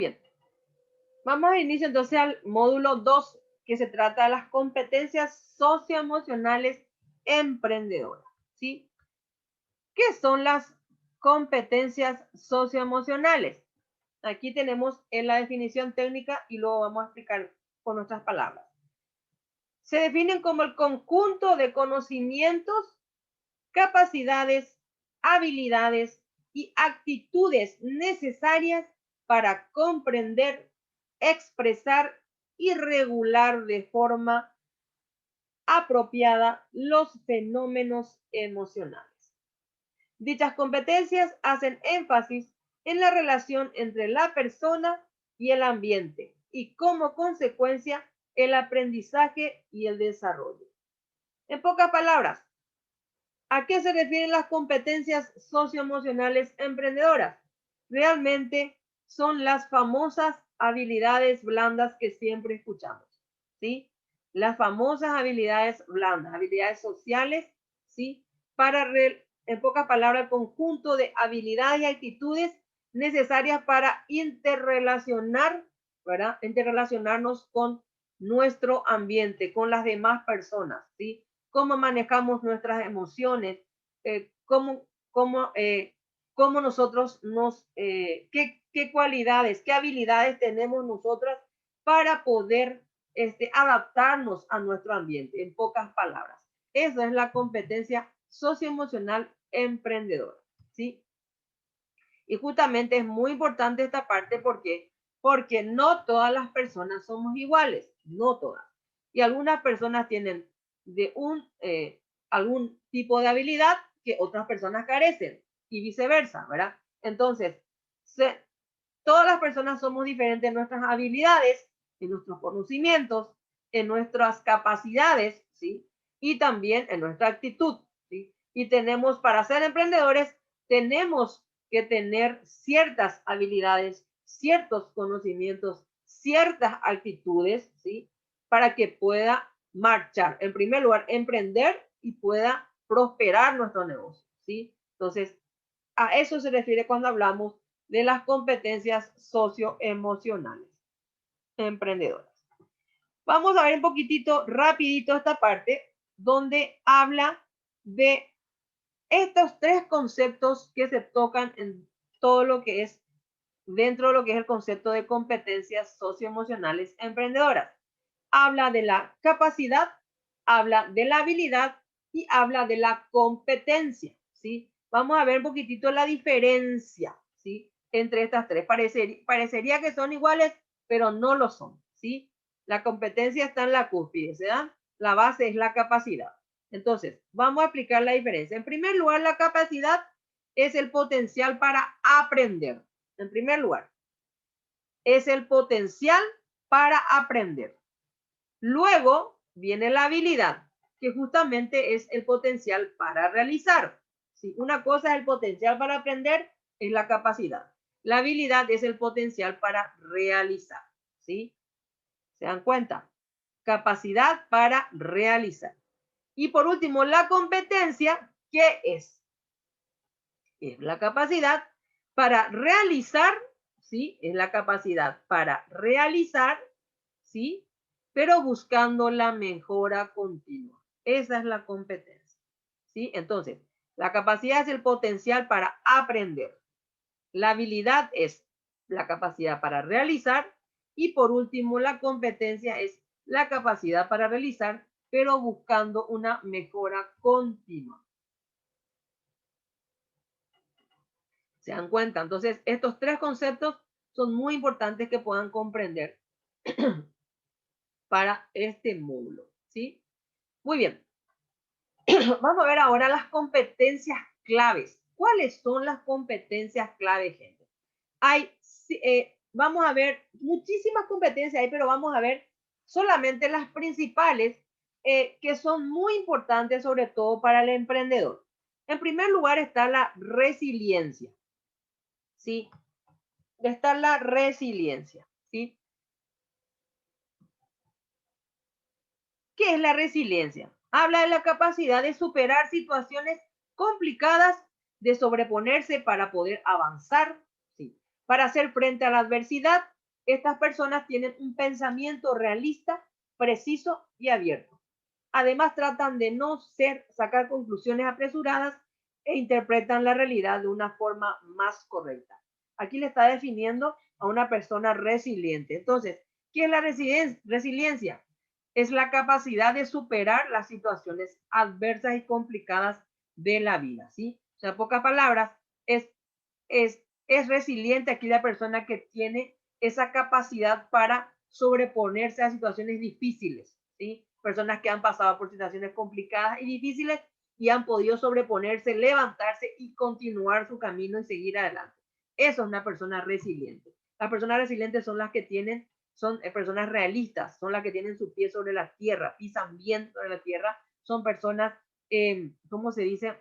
Bien, vamos a inicio entonces al módulo 2, que se trata de las competencias socioemocionales emprendedoras, ¿sí? ¿Qué son las competencias socioemocionales? Aquí tenemos en la definición técnica y luego vamos a explicar con nuestras palabras. Se definen como el conjunto de conocimientos, capacidades, habilidades y actitudes necesarias para comprender, expresar y regular de forma apropiada los fenómenos emocionales. Dichas competencias hacen énfasis en la relación entre la persona y el ambiente y como consecuencia el aprendizaje y el desarrollo. En pocas palabras, ¿a qué se refieren las competencias socioemocionales emprendedoras? Realmente son las famosas habilidades blandas que siempre escuchamos, ¿sí? Las famosas habilidades blandas, habilidades sociales, ¿sí? En pocas palabras, el conjunto de habilidades y actitudes necesarias para interrelacionar, ¿verdad? Interrelacionarnos con nuestro ambiente, con las demás personas, ¿sí? Cómo manejamos nuestras emociones, cómo nosotros qué cualidades, qué habilidades tenemos nosotras para poder adaptarnos a nuestro ambiente, en pocas palabras. Esa es la competencia socioemocional emprendedora, ¿sí? Y justamente es muy importante esta parte porque no todas las personas somos iguales, no todas. Y algunas personas tienen de algún tipo de habilidad que otras personas carecen y viceversa, ¿verdad? Entonces, todas las personas somos diferentes en nuestras habilidades, en nuestros conocimientos, en nuestras capacidades, ¿sí? Y también en nuestra actitud, ¿sí? Y tenemos, para ser emprendedores, tenemos que tener ciertas habilidades, ciertos conocimientos, ciertas actitudes, ¿sí? Para que pueda marchar. En primer lugar, emprender y pueda prosperar nuestro negocio, ¿sí? Entonces, a eso se refiere cuando hablamos de las competencias socioemocionales emprendedoras. Vamos a ver un poquitito rapidito esta parte donde habla de estos tres conceptos que se tocan en todo lo que es dentro de lo que es el concepto de competencias socioemocionales emprendedoras. Habla de la capacidad, habla de la habilidad y habla de la competencia, ¿sí? Vamos a ver un poquitito la diferencia, ¿sí? Entre estas tres. Parecería que son iguales, pero no lo son, ¿sí? La competencia está en la cúspide, ¿se dan? La base es la capacidad. Entonces, vamos a explicar la diferencia. En primer lugar, la capacidad es el potencial para aprender. En primer lugar, es el potencial para aprender. Luego viene la habilidad, que justamente es el potencial para realizar. ¿Sí? Una cosa es el potencial para aprender, es la capacidad. La habilidad es el potencial para realizar. ¿Sí? ¿Se dan cuenta? Capacidad para realizar. Y por último, la competencia, ¿qué es? Es la capacidad para realizar, ¿sí? Es la capacidad para realizar, ¿sí? Pero buscando la mejora continua. Esa es la competencia, ¿sí? Entonces, la capacidad es el potencial para aprender. La habilidad es la capacidad para realizar. Y por último, la competencia es la capacidad para realizar, pero buscando una mejora continua. ¿Se dan cuenta? Entonces, estos tres conceptos son muy importantes que puedan comprender para este módulo, ¿sí? Muy bien. Vamos a ver ahora las competencias claves. ¿Cuáles son las competencias claves, gente? Vamos a ver muchísimas competencias ahí, pero vamos a ver solamente las principales que son muy importantes, sobre todo para el emprendedor. En primer lugar está la resiliencia, ¿sí? Está la resiliencia, ¿sí? ¿Qué es la resiliencia? Habla de la capacidad de superar situaciones complicadas, de sobreponerse para poder avanzar, ¿sí? Para hacer frente a la adversidad Estas personas tienen un pensamiento realista, preciso y abierto. Además, tratan de no sacar conclusiones apresuradas e interpretan la realidad de una forma más correcta. Aquí le está definiendo a una persona resiliente. Entonces, ¿qué es la resiliencia? Es la capacidad de superar las situaciones adversas y complicadas de la vida, ¿sí? O sea, en pocas palabras, es resiliente aquí la persona que tiene esa capacidad para sobreponerse a situaciones difíciles, ¿sí? Personas que han pasado por situaciones complicadas y difíciles y han podido sobreponerse, levantarse y continuar su camino y seguir adelante. Eso es una persona resiliente. Las personas resilientes son las que son personas realistas, son las que tienen su pie sobre la tierra, pisan bien sobre la tierra, son personas, ¿cómo se dice?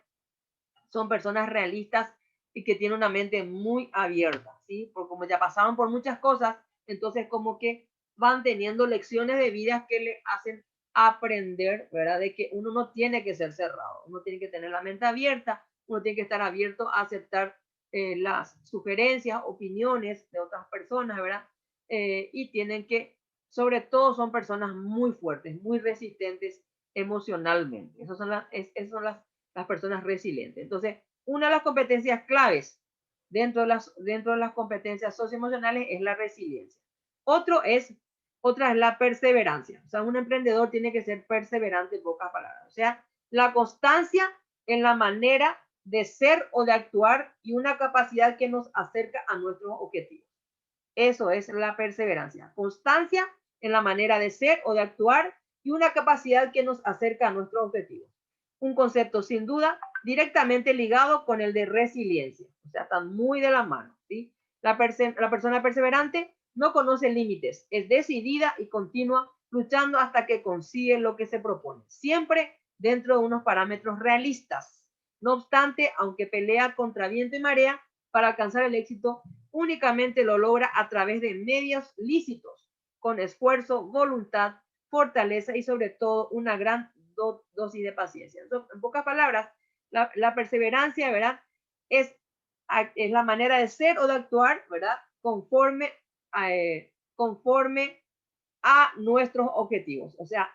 Son personas realistas y que tienen una mente muy abierta, ¿sí? Porque como ya pasaron por muchas cosas, entonces como que van teniendo lecciones de vida que le hacen aprender, ¿verdad? De que uno no tiene que ser cerrado, uno tiene que tener la mente abierta, uno tiene que estar abierto a aceptar las sugerencias, opiniones de otras personas, ¿verdad? Y tienen que, sobre todo son personas muy fuertes, muy resistentes emocionalmente. Esas son las personas resilientes. Entonces, una de las competencias claves dentro de las competencias socioemocionales es la resiliencia. Otra es la perseverancia. O sea, un emprendedor tiene que ser perseverante en pocas palabras. O sea, la constancia en la manera de ser o de actuar y una capacidad que nos acerca a nuestros objetivos. Eso es la perseverancia. Constancia en la manera de ser o de actuar y una capacidad que nos acerca a nuestros objetivos. Un concepto sin duda directamente ligado con el de resiliencia. O sea, están muy de la mano. ¿Sí? La persona perseverante no conoce límites, es decidida y continua, luchando hasta que consigue lo que se propone, siempre dentro de unos parámetros realistas. No obstante, aunque pelea contra viento y marea para alcanzar el éxito, únicamente lo logra a través de medios lícitos, con esfuerzo, voluntad, fortaleza y sobre todo una gran dosis de paciencia. Entonces, en pocas palabras, la perseverancia, ¿verdad? Es la manera de ser o de actuar, ¿verdad? Conforme a nuestros objetivos. O sea,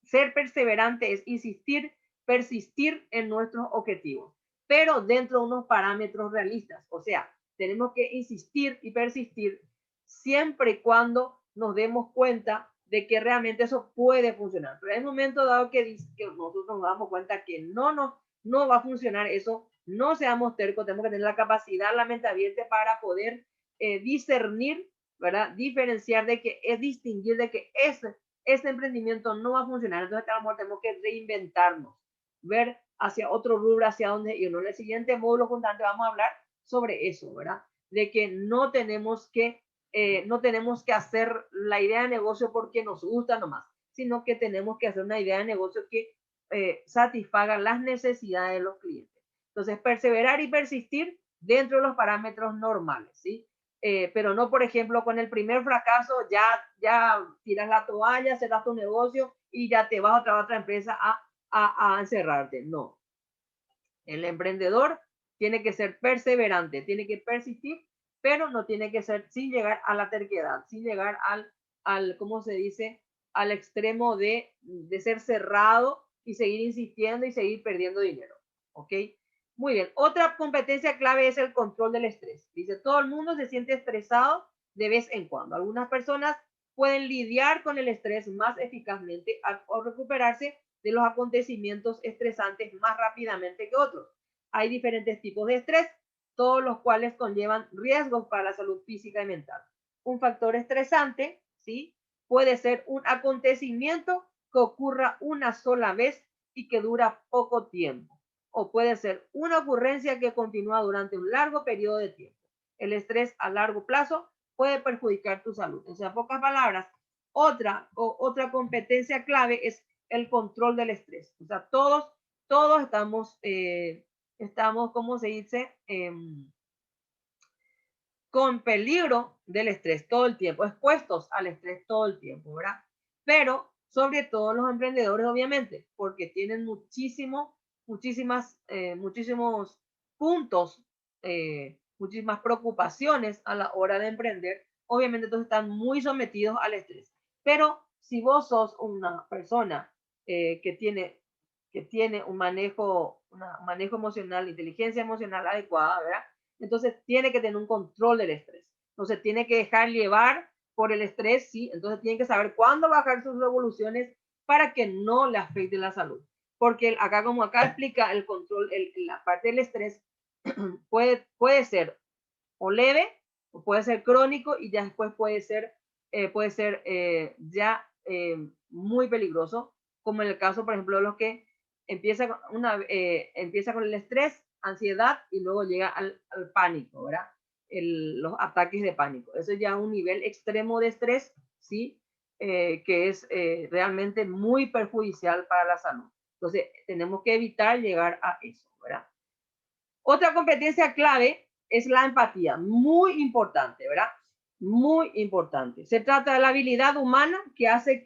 ser perseverante es insistir, persistir en nuestros objetivos, pero dentro de unos parámetros realistas. O sea, tenemos que insistir y persistir siempre y cuando nos demos cuenta de que realmente eso puede funcionar. Pero hay un momento dado que nosotros nos damos cuenta que no va a funcionar eso, no seamos tercos, tenemos que tener la capacidad, la mente abierta para poder discernir, ¿verdad? Diferenciar de que es distinguir de que este emprendimiento no va a funcionar, entonces a lo mejor tenemos que reinventarnos, ver hacia otro rubro, hacia dónde irnos. En el siguiente módulo juntante vamos a hablar sobre eso, ¿verdad? De que no tenemos que hacer la idea de negocio porque nos gusta nomás, sino que tenemos que hacer una idea de negocio que satisfaga las necesidades de los clientes. Entonces, perseverar y persistir dentro de los parámetros normales, ¿sí? Pero no, por ejemplo, con el primer fracaso ya tiras la toalla, cerras tu negocio y ya te vas a otra empresa a encerrarte. No. El emprendedor tiene que ser perseverante, tiene que persistir, pero no tiene que ser sin llegar a la terquedad, sin llegar ¿cómo se dice? Al extremo de ser cerrado y seguir insistiendo y seguir perdiendo dinero. ¿Ok? Muy bien. Otra competencia clave es el control del estrés. Dice, todo el mundo se siente estresado de vez en cuando. Algunas personas pueden lidiar con el estrés más eficazmente o recuperarse de los acontecimientos estresantes más rápidamente que otros. Hay diferentes tipos de estrés, todos los cuales conllevan riesgos para la salud física y mental. Un factor estresante, ¿sí? Puede ser un acontecimiento que ocurra una sola vez y que dura poco tiempo. O puede ser una ocurrencia que continúa durante un largo periodo de tiempo. El estrés a largo plazo puede perjudicar tu salud. O sea, en pocas palabras, otra competencia clave es el control del estrés. O sea, todos estamos, ¿cómo se dice? Con peligro del estrés todo el tiempo, expuestos al estrés todo el tiempo, ¿verdad? Pero sobre todo los emprendedores, obviamente, porque tienen muchísimos puntos, muchísimas preocupaciones a la hora de emprender, obviamente entonces están muy sometidos al estrés. Pero si vos sos una persona que tiene un manejo emocional, inteligencia emocional adecuada, ¿verdad? Entonces tiene que tener un control del estrés. Entonces tiene que dejar llevar por el estrés, sí. Entonces tiene que saber cuándo bajar sus revoluciones para que no le afecte la salud. Porque acá, como acá explica el control, la parte del estrés, puede ser o leve, o puede ser crónico y ya después puede ser ya muy peligroso, como en el caso, por ejemplo, de los que empieza con el estrés, ansiedad y luego llega al pánico, ¿verdad? Los ataques de pánico. Eso ya es un nivel extremo de estrés, ¿sí? Que es realmente muy perjudicial para la salud. Entonces, tenemos que evitar llegar a eso, ¿verdad? Otra competencia clave es la empatía, muy importante, ¿verdad? Muy importante. Se trata de la habilidad humana que hace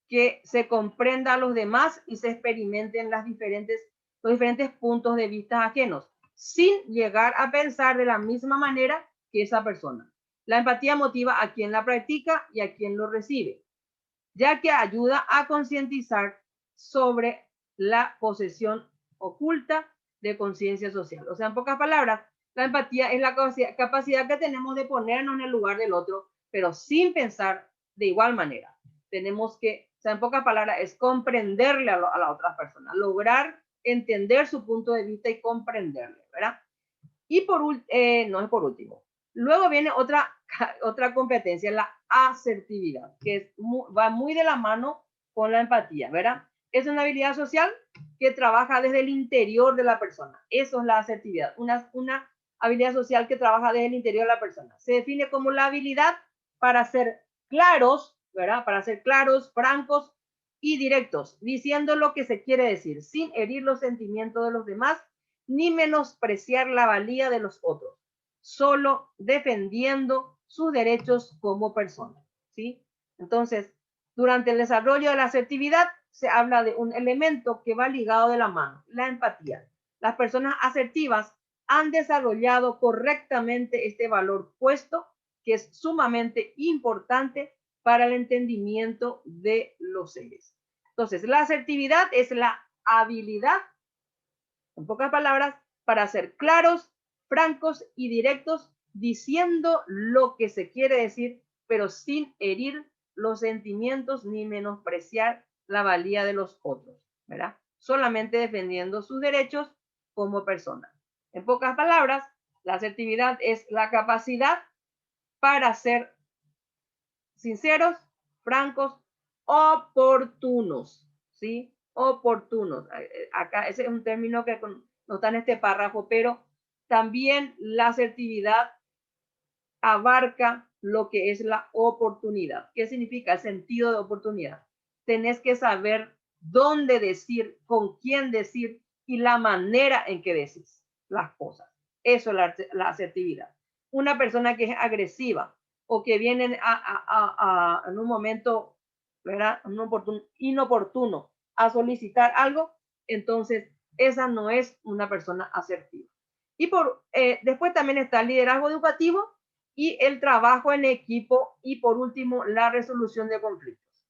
que se comprenda a los demás y se experimenten los diferentes puntos de vista ajenos, sin llegar a pensar de la misma manera que esa persona. La empatía motiva a quien la practica y a quien lo recibe, ya que ayuda a concientizar sobre la posesión oculta de conciencia social. O sea, en pocas palabras, la empatía es la capacidad que tenemos de ponernos en el lugar del otro, pero sin pensar de igual manera. Tenemos que, o sea, en pocas palabras, es comprenderle a la otra persona, lograr entender su punto de vista y comprenderle, ¿verdad? Y no es por último. Luego viene otra competencia, la asertividad, que va muy de la mano con la empatía, ¿verdad? Es una habilidad social que trabaja desde el interior de la persona. Eso es la asertividad, una habilidad social que trabaja desde el interior de la persona. Se define como la habilidad para ser claros, ¿verdad? Para ser claros, francos y directos, diciendo lo que se quiere decir, sin herir los sentimientos de los demás ni menospreciar la valía de los otros, solo defendiendo sus derechos como persona, ¿sí? Entonces, durante el desarrollo de la asertividad se habla de un elemento que va ligado de la mano, la empatía. Las personas asertivas han desarrollado correctamente este valor puesto que es sumamente importante para el entendimiento de los seres. Entonces, la asertividad es la habilidad, en pocas palabras, para ser claros, francos y directos, diciendo lo que se quiere decir, pero sin herir los sentimientos ni menospreciar la valía de los otros, ¿verdad? Solamente defendiendo sus derechos como persona. En pocas palabras, la asertividad es la capacidad para ser sinceros, francos, oportunos, ¿sí? Oportunos. Acá ese es un término que no está en este párrafo, pero también la asertividad abarca lo que es la oportunidad. ¿Qué significa el sentido de oportunidad? Tenés que saber dónde decir, con quién decir y la manera en que decís las cosas. Eso es la asertividad. Una persona que es agresiva o que viene en un momento, ¿verdad? Inoportuno a solicitar algo, entonces esa no es una persona asertiva. Y después también está el liderazgo educativo y el trabajo en equipo y por último la resolución de conflictos.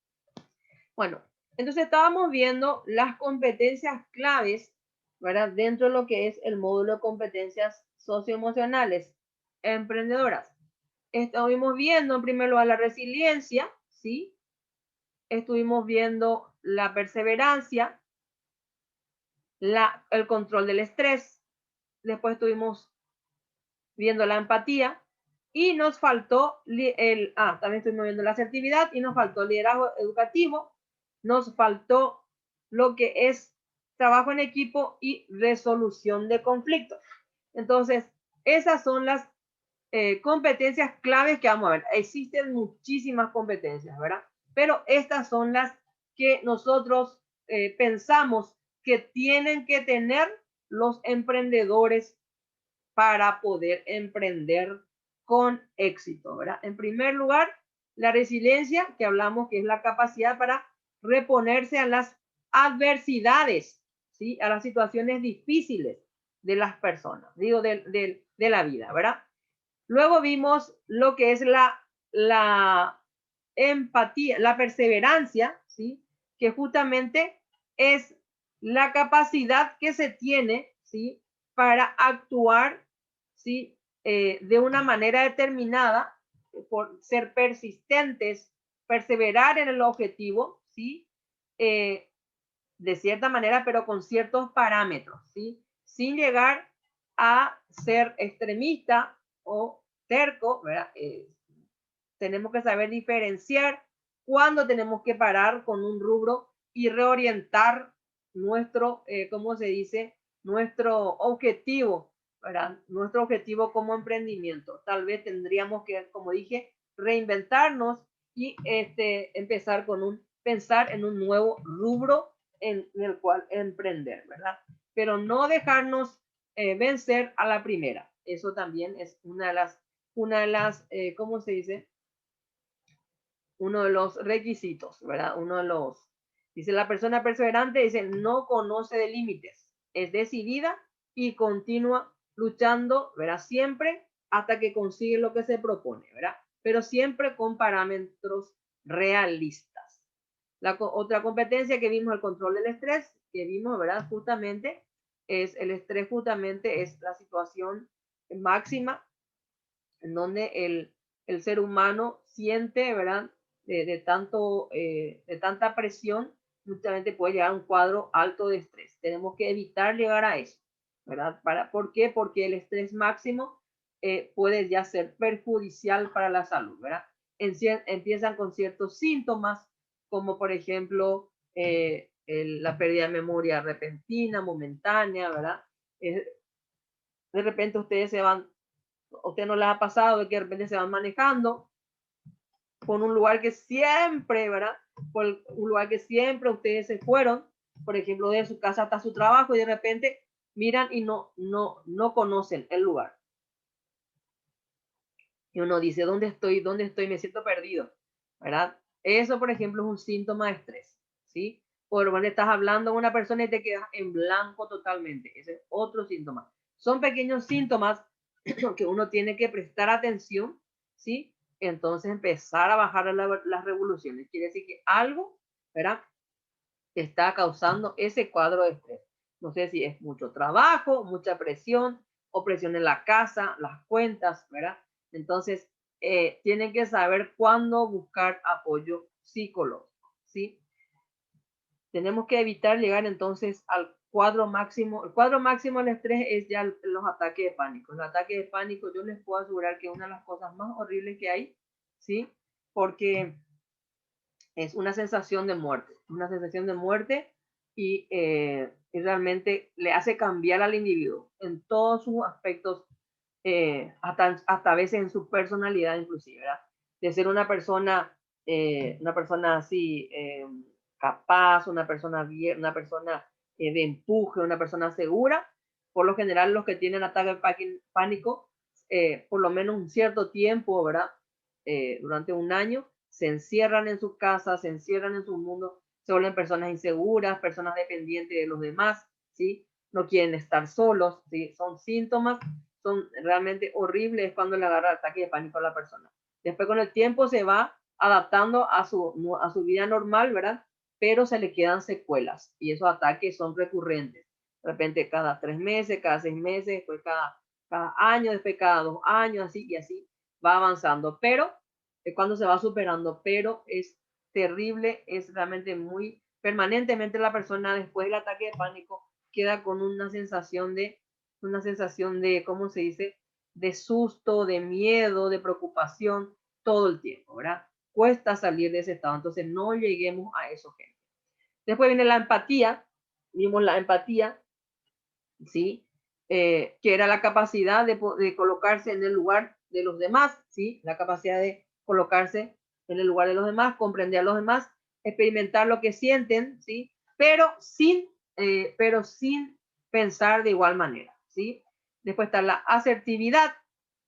Bueno, entonces estábamos viendo las competencias claves, ¿verdad? Dentro de lo que es el módulo de competencias socioemocionales emprendedoras. Estuvimos viendo en primer lugar la resiliencia, ¿sí? Estuvimos viendo la perseverancia, el control del estrés, después estuvimos viendo la empatía y nos faltó también estuvimos viendo la asertividad y nos faltó liderazgo educativo, nos faltó lo que es trabajo en equipo y resolución de conflictos. Entonces, esas son las competencias claves que vamos a ver. Existen muchísimas competencias, ¿verdad? Pero estas son las que nosotros pensamos que tienen que tener los emprendedores para poder emprender con éxito, ¿verdad? En primer lugar, la resiliencia, que hablamos que es la capacidad para reponerse adversidades, ¿sí? A las situaciones difíciles de las personas, digo, de la vida, ¿verdad? Luego vimos lo que es la empatía, la perseverancia, ¿sí? Que justamente es la capacidad que se tiene, ¿sí? Para actuar, ¿sí? De una manera determinada, por ser persistentes, perseverar en el objetivo, ¿sí? De cierta manera, pero con ciertos parámetros, ¿sí? Sin llegar a ser extremista o terco, ¿verdad? Tenemos que saber diferenciar cuándo tenemos que parar con un rubro y reorientar nuestro, ¿cómo se dice? Nuestro objetivo, ¿verdad? Nuestro objetivo como emprendimiento. Tal vez tendríamos que, como dije, reinventarnos y empezar pensar en un nuevo rubro en el cual emprender, ¿verdad? Pero no dejarnos vencer a la primera. Eso también es una de las, ¿cómo se dice? Uno de los requisitos, ¿verdad? Uno de los, dice la persona perseverante, dice, no conoce de límites, es decidida y continúa luchando, ¿verdad? Siempre hasta que consigue lo que se propone, ¿verdad? Pero siempre con parámetros realistas. Otra competencia que vimos, el control del estrés, que vimos, ¿verdad? Justamente es el estrés, justamente es la situación máxima en donde el ser humano siente, ¿verdad? De tanta presión, justamente puede llegar a un cuadro alto de estrés. Tenemos que evitar llegar a eso, ¿verdad? ¿Por qué? Porque el estrés máximo puede ya ser perjudicial para la salud, ¿verdad? Empiezan con ciertos síntomas, como por ejemplo la pérdida de memoria repentina, momentánea, ¿verdad? De repente ustedes se van, usted no les ha pasado de que de repente se van manejando por un lugar que siempre, ¿verdad? Por un lugar que siempre ustedes se fueron, por ejemplo, de su casa hasta su trabajo, y de repente miran y no conocen el lugar. Y uno dice, ¿dónde estoy? ¿Dónde estoy? Me siento perdido, ¿verdad? Eso, por ejemplo, es un síntoma de estrés, ¿sí? Por cuando estás hablando con una persona y te quedas en blanco totalmente. Ese es otro síntoma. Son pequeños síntomas que uno tiene que prestar atención, ¿sí? Entonces empezar a bajar las revoluciones. Quiere decir que algo, ¿verdad? Está causando ese cuadro de estrés. No sé si es mucho trabajo, mucha presión o presión en la casa, las cuentas, ¿verdad? Entonces, tienen que saber cuándo buscar apoyo psicológico, ¿sí? Tenemos que evitar llegar entonces al cuadro máximo. El cuadro máximo del estrés es ya los ataques de pánico. Los ataques de pánico, yo les puedo asegurar que es una de las cosas más horribles que hay, ¿sí? Porque es una sensación de muerte y realmente le hace cambiar al individuo en todos sus aspectos, hasta a veces en su personalidad inclusive, ¿verdad? De ser una persona así capaz, una persona de empuje, una persona segura. Por lo general, los que tienen ataque de pánico, por lo menos un cierto tiempo, ¿verdad? Durante un año, se encierran en sus casas, se encierran en su mundo, se vuelven personas inseguras, personas dependientes de los demás, ¿sí? No quieren estar solos, ¿sí? Son síntomas, son realmente horribles cuando le agarra el ataque de pánico a la persona. Después con el tiempo se va adaptando a su vida normal, ¿verdad? Pero se le quedan secuelas y esos ataques son recurrentes. De repente cada 3 meses, cada 6 meses, después cada año, después cada 2 años, así y así va avanzando. Pero cuando se va superando, pero es terrible, es realmente muy permanentemente la persona después del ataque de pánico queda con una sensación de, ¿cómo se dice? De susto, de miedo, de preocupación todo el tiempo, ¿verdad? Cuesta salir de ese estado, entonces no lleguemos a eso, gente. Después viene la empatía, vimos la empatía, ¿sí? Que era la capacidad de colocarse en el lugar de los demás, ¿sí? La capacidad de colocarse en el lugar de los demás, comprender a los demás, experimentar lo que sienten, ¿sí? Pero sin pensar de igual manera, ¿sí? Después está la asertividad,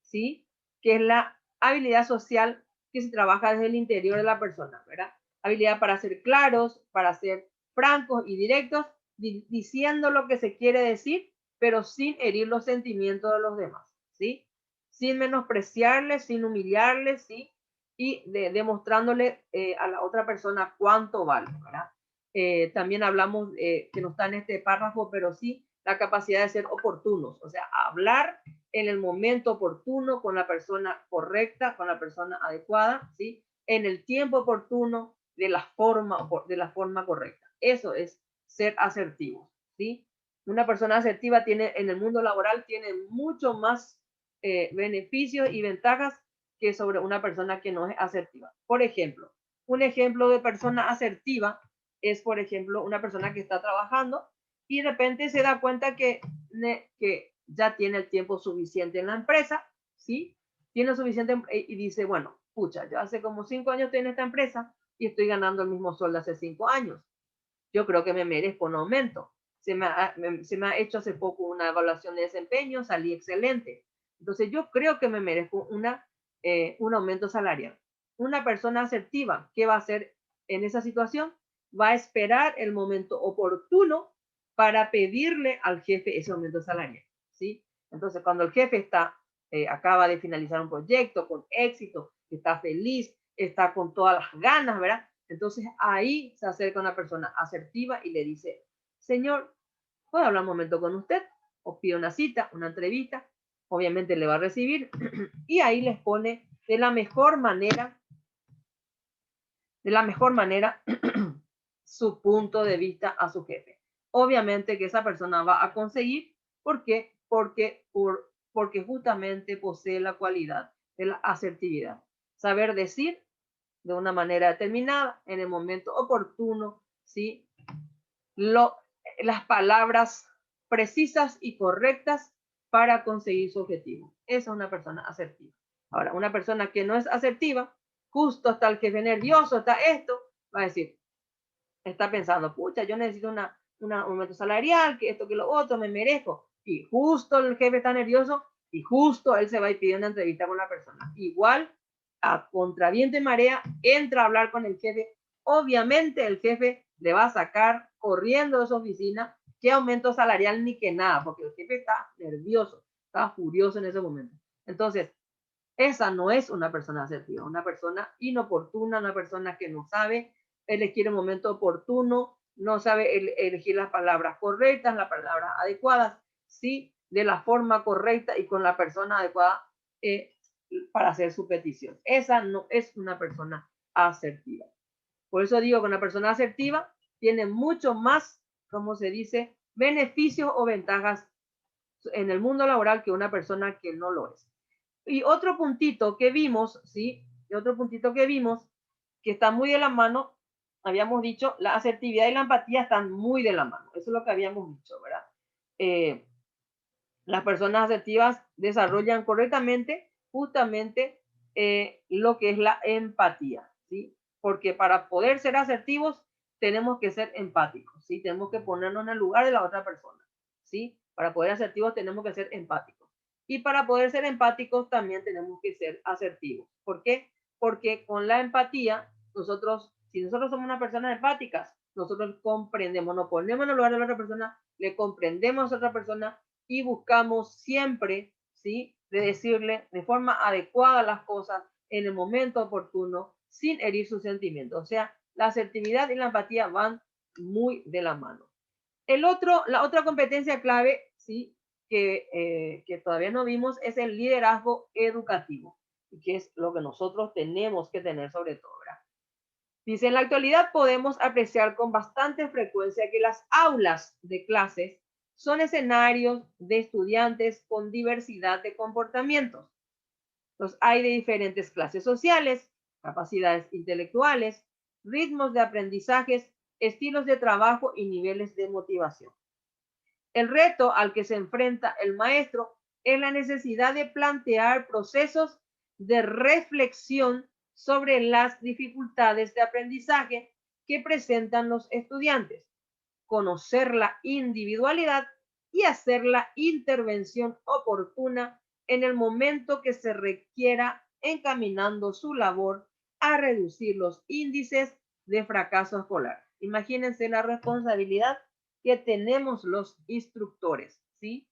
¿sí? Que es la habilidad social que se trabaja desde el interior de la persona, ¿verdad? Habilidad para ser claros, para ser francos y directos, diciendo lo que se quiere decir, pero sin herir los sentimientos de los demás, ¿sí? Sin menospreciarles, sin humillarles, ¿sí? Y demostrándole a la otra persona cuánto vale, ¿verdad? También hablamos, que no está en este párrafo, pero sí la capacidad de ser oportunos, o sea, hablar en el momento oportuno con la persona correcta, con la persona adecuada, ¿sí? En el tiempo oportuno, de la forma correcta. Eso es ser asertivo, ¿sí? Una persona asertiva tiene, en el mundo laboral, tiene mucho más beneficios y ventajas que sobre una persona que no es asertiva. Por ejemplo, un ejemplo de persona asertiva es, por ejemplo, una persona que está trabajando y de repente se da cuenta que ya tiene el tiempo suficiente en la empresa, ¿sí? Tiene suficiente y dice, bueno, pucha, yo hace como 5 años estoy en esta empresa y estoy ganando el mismo sueldo hace 5 años. Yo creo que me merezco un aumento. Se me ha hecho hace poco una evaluación de desempeño, salí excelente. Entonces yo creo que me merezco un aumento salarial. Una persona asertiva, ¿qué va a hacer en esa situación? Va a esperar el momento oportuno para pedirle al jefe ese aumento salarial, ¿sí? Entonces, cuando el jefe acaba de finalizar un proyecto con éxito, está feliz, está con todas las ganas, ¿verdad? Entonces ahí se acerca una persona asertiva y le dice, señor, ¿puedo hablar un momento con usted? O pide una cita, una entrevista, obviamente le va a recibir y ahí les pone de la mejor manera su punto de vista a su jefe. Obviamente que esa persona va a conseguir, ¿por qué? Porque justamente posee la cualidad de la asertividad. Saber decir de una manera determinada, en el momento oportuno, ¿sí? Las palabras precisas y correctas para conseguir su objetivo. Esa es una persona asertiva. Ahora, una persona que no es asertiva, justo está el jefe nervioso, está esto, va a decir, está pensando, pucha, yo necesito un aumento salarial, que esto, que lo otro, me merezco. Y justo el jefe está nervioso y justo él se va y pide una entrevista con la persona. Igual, a contraviento y marea, entra a hablar con el jefe. Obviamente el jefe le va a sacar corriendo de su oficina, qué aumento salarial ni que nada, porque el jefe está nervioso, está furioso en ese momento. Entonces, esa no es una persona asertiva, una persona inoportuna, una persona que no sabe elegir el momento oportuno, no sabe elegir las palabras correctas, las palabras adecuadas, sí, de la forma correcta y con la persona adecuada para hacer su petición. Esa no es una persona asertiva. Por eso digo que una persona asertiva tiene mucho más, como se dice, beneficios o ventajas en el mundo laboral que una persona que no lo es. Y otro puntito que vimos, ¿sí? Y otro puntito que vimos, que está muy de la mano, habíamos dicho, la asertividad y la empatía están muy de la mano. Eso es lo que habíamos dicho, ¿verdad? Las personas asertivas desarrollan correctamente justamente lo que es la empatía, ¿sí? Porque para poder ser asertivos tenemos que ser empáticos, ¿sí? Tenemos que ponernos en el lugar de la otra persona, ¿sí? Para poder ser asertivos tenemos que ser empáticos. Y para poder ser empáticos también tenemos que ser asertivos. ¿Por qué? Porque con la empatía, si nosotros somos una persona empáticas, nosotros comprendemos, nos ponemos en el lugar de la otra persona, le comprendemos a otra persona y buscamos siempre, ¿sí? De decirle de forma adecuada las cosas en el momento oportuno, sin herir sus sentimientos. O sea, la asertividad y la empatía van muy de la mano. La otra competencia clave, ¿sí? Que todavía no vimos es el liderazgo educativo, que es lo que nosotros tenemos que tener sobre todo, ¿verdad? Dice, en la actualidad podemos apreciar con bastante frecuencia que las aulas de clases son escenarios de estudiantes con diversidad de comportamientos. Los hay de diferentes clases sociales, capacidades intelectuales, ritmos de aprendizajes, estilos de trabajo y niveles de motivación. El reto al que se enfrenta el maestro es la necesidad de plantear procesos de reflexión sobre las dificultades de aprendizaje que presentan los estudiantes, conocer la individualidad y hacer la intervención oportuna en el momento que se requiera, encaminando su labor a reducir los índices de fracaso escolar. Imagínense la responsabilidad que tenemos los instructores, ¿sí?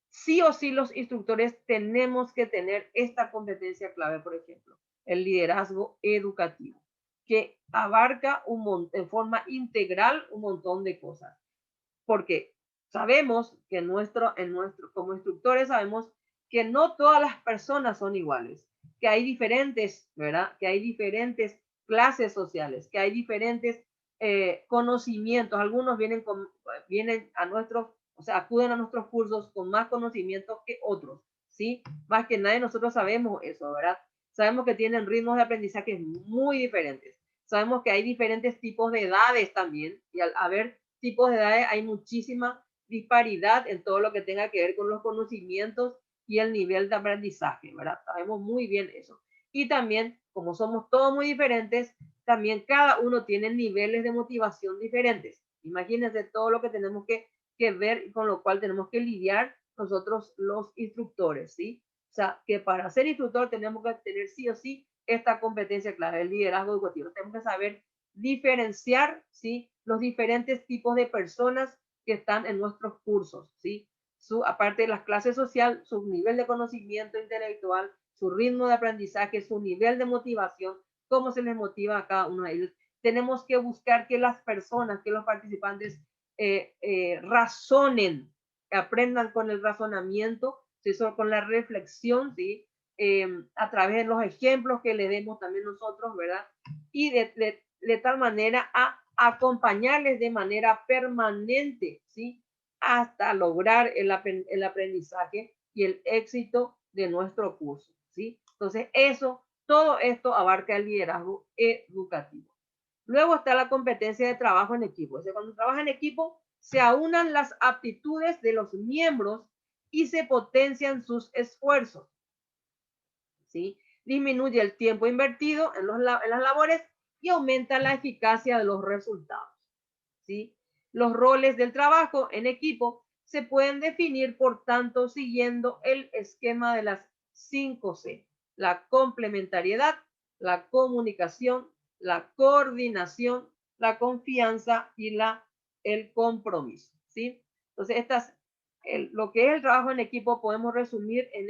Sí o sí los instructores tenemos que tener esta competencia clave, por ejemplo, el liderazgo educativo, que abarca en forma integral un montón de cosas, porque sabemos que como instructores sabemos que no todas las personas son iguales, que hay diferentes, ¿verdad? Que hay diferentes clases sociales, que hay diferentes conocimientos. Algunos vienen a nuestros, o sea, acuden a nuestros cursos con más conocimientos que otros, ¿sí? Más que nadie nosotros sabemos eso, ¿verdad? Sabemos que tienen ritmos de aprendizaje muy diferentes. Sabemos que hay diferentes tipos de edades también, y al haber tipos de edades hay muchísima disparidad en todo lo que tenga que ver con los conocimientos y el nivel de aprendizaje, ¿verdad? Sabemos muy bien eso. Y también, como somos todos muy diferentes, también cada uno tiene niveles de motivación diferentes. Imagínense todo lo que tenemos que ver y con lo cual tenemos que lidiar nosotros los instructores, ¿sí? O sea, que para ser instructor tenemos que tener sí o sí esta competencia clave, el liderazgo educativo. Tenemos que saber diferenciar, ¿sí? Los diferentes tipos de personas que están en nuestros cursos, ¿sí? Aparte de las clases sociales, su nivel de conocimiento intelectual, su ritmo de aprendizaje, su nivel de motivación, cómo se les motiva a cada uno de ellos. Tenemos que buscar que las personas, que los participantes razonen, aprendan con el razonamiento, ¿sí? Con la reflexión, ¿sí? A través de los ejemplos que le demos también nosotros, ¿verdad? Y de tal manera a acompañarles de manera permanente, ¿sí? Hasta lograr el aprendizaje y el éxito de nuestro curso, ¿sí? Entonces, todo esto abarca el liderazgo educativo. Luego está la competencia de trabajo en equipo. O sea, cuando trabaja en equipo, se aunan las aptitudes de los miembros y se potencian sus esfuerzos, ¿sí? Disminuye el tiempo invertido en las labores y aumenta la eficacia de los resultados, ¿sí? Los roles del trabajo en equipo se pueden definir, por tanto, siguiendo el esquema de las 5C: la complementariedad, la comunicación, la coordinación, la confianza y el compromiso, ¿sí? Entonces, lo que es el trabajo en equipo podemos resumir en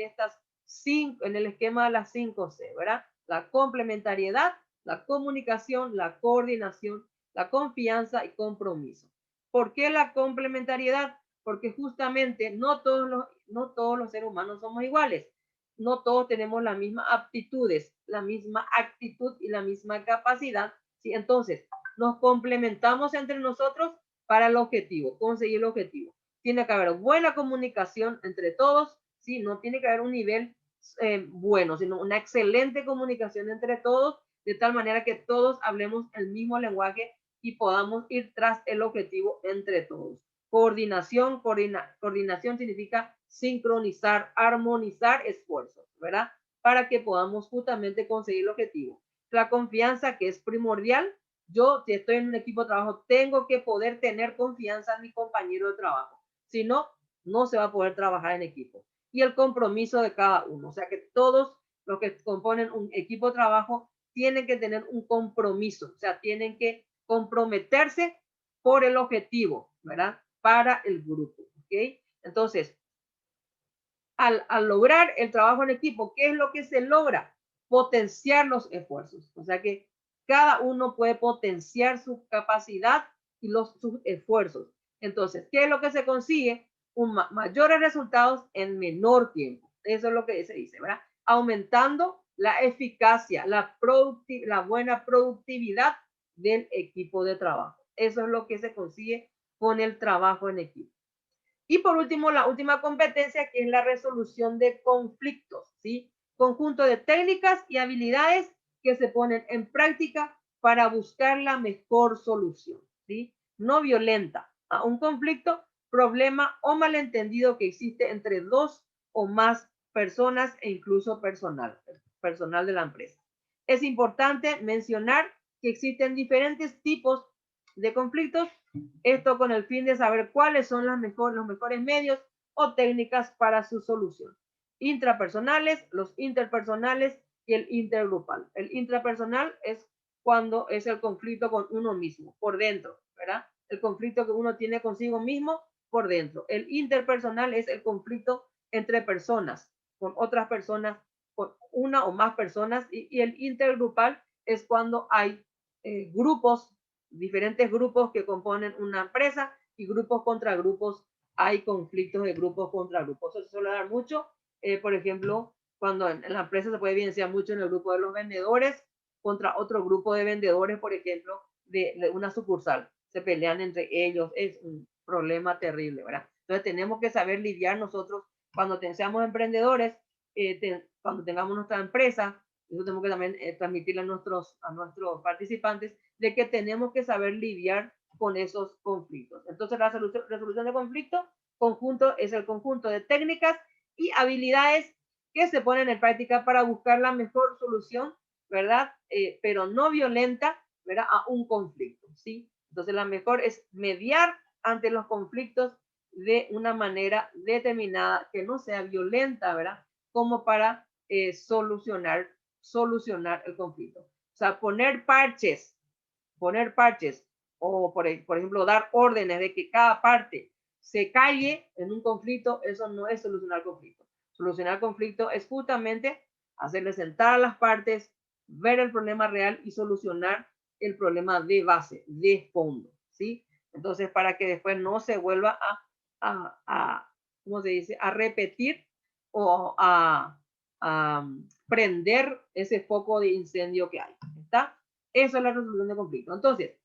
el esquema de las 5C, ¿verdad? La complementariedad, la comunicación, la coordinación, la confianza y compromiso. ¿Por qué la complementariedad? Porque justamente no todos los seres humanos somos iguales. No todos tenemos las mismas aptitudes, la misma actitud y la misma capacidad, ¿sí? Entonces, nos complementamos entre nosotros para el objetivo, conseguir el objetivo. Tiene que haber buena comunicación entre todos, ¿sí? No tiene que haber un nivel bueno, sino una excelente comunicación entre todos, de tal manera que todos hablemos el mismo lenguaje y podamos ir tras el objetivo entre todos. Coordinación significa sincronizar, armonizar esfuerzos, ¿verdad? Para que podamos justamente conseguir el objetivo. La confianza, que es primordial. Yo, si estoy en un equipo de trabajo, tengo que poder tener confianza en mi compañero de trabajo. Si no, no se va a poder trabajar en equipo. Y el compromiso de cada uno. O sea que todos los que componen un equipo de trabajo tienen que tener un compromiso. O sea, tienen que comprometerse por el objetivo, ¿verdad? Para el grupo, ¿ok? Entonces, al lograr el trabajo en equipo, ¿qué es lo que se logra? Potenciar los esfuerzos. O sea que cada uno puede potenciar su capacidad y sus esfuerzos. Entonces, ¿qué es lo que se consigue? Mayores resultados en menor tiempo. Eso es lo que se dice, ¿verdad? Aumentando la eficacia, la buena productividad del equipo de trabajo. Eso es lo que se consigue con el trabajo en equipo. Y por último, la última competencia, que es la resolución de conflictos, ¿sí? Conjunto de técnicas y habilidades que se ponen en práctica para buscar la mejor solución, ¿sí? No violenta a un conflicto, problema o malentendido que existe entre dos o más personas e incluso personal de la empresa. Es importante mencionar que existen diferentes tipos de conflictos, esto con el fin de saber cuáles son los mejores medios o técnicas para su solución. Intrapersonales, los interpersonales y el intergrupal. El intrapersonal es cuando es el conflicto con uno mismo, por dentro, ¿verdad? El conflicto que uno tiene consigo mismo por dentro. El interpersonal es el conflicto entre personas, con otras personas, con una o más personas, y el intergrupal es cuando hay grupos, diferentes grupos que componen una empresa y grupos contra grupos, hay conflictos de grupos contra grupos. Eso se suele dar mucho, por ejemplo, cuando en la empresa se puede evidenciar mucho en el grupo de los vendedores contra otro grupo de vendedores, por ejemplo, de una sucursal. Se pelean entre ellos, es un problema terrible, ¿verdad? Entonces tenemos que saber lidiar nosotros cuando seamos emprendedores, cuando tengamos nuestra empresa, eso tenemos que también transmitirle a nuestros participantes de que tenemos que saber lidiar con esos conflictos. Entonces la resolución de conflictos conjunto es el conjunto de técnicas y habilidades que se ponen en práctica para buscar la mejor solución, ¿verdad? Pero no violenta, ¿verdad? A un conflicto, ¿sí? Entonces la mejor es mediar ante los conflictos de una manera determinada, que no sea violenta, ¿verdad? Como para solucionar el conflicto. O sea, poner parches, o por ejemplo, dar órdenes de que cada parte se calle en un conflicto, eso no es solucionar el conflicto. Solucionar el conflicto es justamente hacerle sentar a las partes, ver el problema real y solucionar el problema de base, de fondo, ¿sí? Entonces, para que después no se vuelva ¿cómo se dice? A repetir o a prender ese foco de incendio que hay, ¿está? Eso es la resolución de conflicto. Entonces,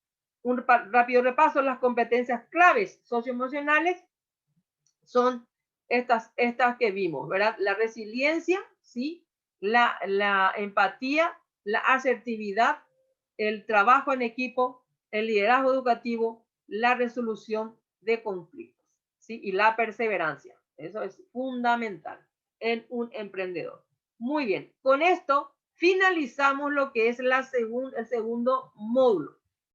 un rápido repaso, las competencias claves socioemocionales son estas que vimos, ¿verdad? La resiliencia, ¿sí? La empatía, la asertividad, el trabajo en equipo, el liderazgo educativo, la resolución de conflictos, ¿sí? Y la perseverancia. Eso es fundamental en un emprendedor. Muy bien, con esto finalizamos lo que es el segundo módulo.